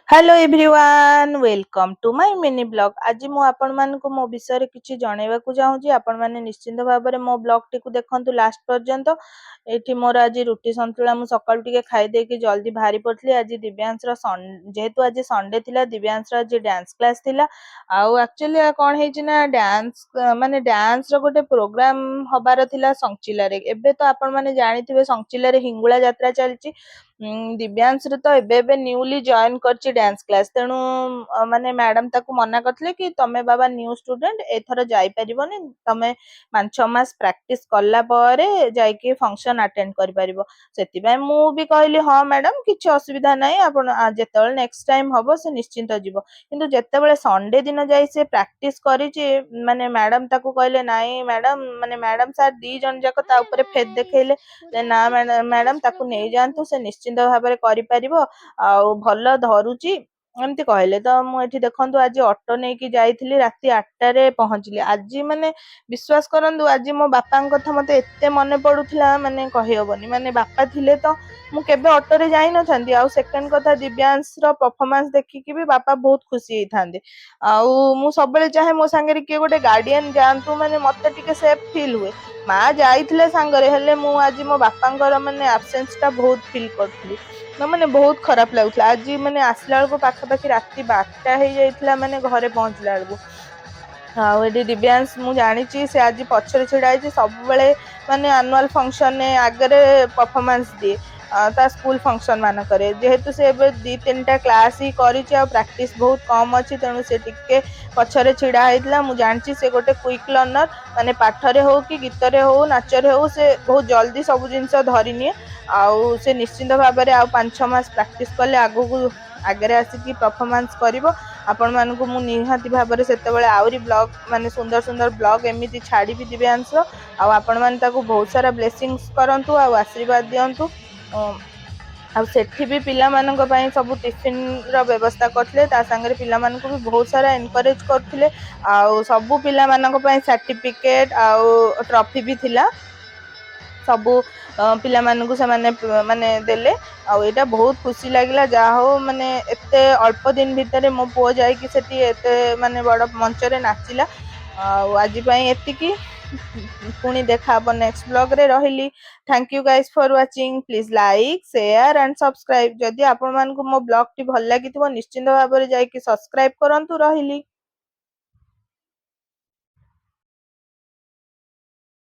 Hello everyone welcome to my mini blog. आज मु आपण मानकु मो विषय किछि जणैबा को चाहूची। आपण माने निश्चिंत भाबरे मो ब्लॉग टिकु देखंतु लास्ट पर्यंत। एठी मोर आज रुटी संतुला मु सकाळ टिके खाइ दे कि जल्दी भारी पड़थली। आज दिव्यांश रो जेहेतु आज संडे थिला, दिव्यांश रो आज डांस क्लास थिला। आउ एक्चुअली कोन हेछि ना डांस माने डांस रो गोटे प्रोग्राम हबार थिला संचिला रे। एबे तो आपण माने जानिथिबे संचिला रे हिंगुला यात्रा चलची। दिव्यांश तो एबे न्यूली जॉइन करछि डांस क्लास। तेणु माने मैडम ताकू मना करथले कि तमे बाबा न्यू स्टूडेंट एथर जाई परिबोनी, तमे 5-6 मास प्रैक्टिस करला परे जाई के फंक्शन अटेंड करि परिबो। सेति बाय मु भी कहली हां मैडम किछ असुविधा नै, आपण जेतेबेले नेक्स्ट टाइम हबो से निश्चिंत जिवो। किंतु जेतेबेले संडे दिन जाई से प्रैक्टिस करिछि, माने मैडम ताकू कहले नाइ मैडम, माने मैडम सर दी जन जाक ता ऊपर फेद देखेले ना मैडम ताकू नै जानतु, से निश्चिंत भाबरे करि परिबो आउ भल धरुची एमती कहले। तो मुझे देखु आज ऑटो नहीं कि जाइली, राति 8टारे पहुंचली। आज माने विश्वास करंतु आज मो बापा कथा मत एत मन पड़ूला माने कहीहबनी। माने बापा थिले तो मु केबे ऑटो रे जाई न थांती। आउ सेकंड कथा दिव्यांश रो परफॉर्मेंस देखिकी भी बापा बहुत खुशी थांते। आउ मु सबले चाहे मो संगे किए गोटे गार्डियन जानतु, माने मते टिके सेफ फील हुए। माँ जाइथिले सांगरे, हेले मु आज मो बापांकर माने एब्सेंस टा बहुत फील करथली। माने बहुत खराब लगुला। आज माने आसला बेलू पाखापाखि राति 12टा हो जाइथिला, माने घरे पहुंचला बेलू। आउ एडी दिव्यांश मु जानिची से आज पछरे छिड़ा है सब बेले, माने एनुअल फंक्शन ने आगरे परफॉर्मेंस दिए ता स्कूल फंक्शन मान करे। जेहेतु से एबे 2-3टा क्लास ही करिछि आ प्रैक्टिस बहुत कम अछि, तेणु से टिके पछरे छिड़ा हैतला। मु जानिची से गोटे क्विक लर्नर, माने पाठरे हो कि गीतरे हो नाचरे हो से बहुत जल्दी सब जिनस धरि निए। आउ से निश्चिंत भाबरे आ 5-6 मास प्रैक्टिस कले आगु आगरे आसिकी परफॉर्मेंस करिवो। आपण मानकु मु निहाती भाबरे सेतेबेले आउरी ब्लॉग माने सुंदर सुंदर ब्लॉग एमिति छाड़ी भी दिव्यांश। आ आपण माने ताकू बहुत सारा ब्लेसिंग्स करंतु आ आशीर्वाद दियंतु। आ सेठी भी पिला मानक पई सब टिफिन रो व्यवस्था करथले, ता संगे पिला मानकु भी बहुत सारा एनकरेज करथले। आ सब पिला मानक पई सर्टिफिकेट आ ट्रॉफी भी थिला। सबू पिला मानकु से माने देले। आ एटा बहुत खुशी लागिला, जा हो माने एते अल्प दिन भितर मो पुओ जाई कि सेठी एते माने बड़ मंच रे नाचिला। आज पई एतिकी, पुणी देखा अब नेक्स्ट ब्लॉग रे। रहिली, thank you guys for watching. Please like share and subscribe. जदि आपण मानकु मो ब्लॉग टी भल लागिथिबो निश्चिंत भाबरे जाई कि सब्सक्राइब करंतु। रहिली।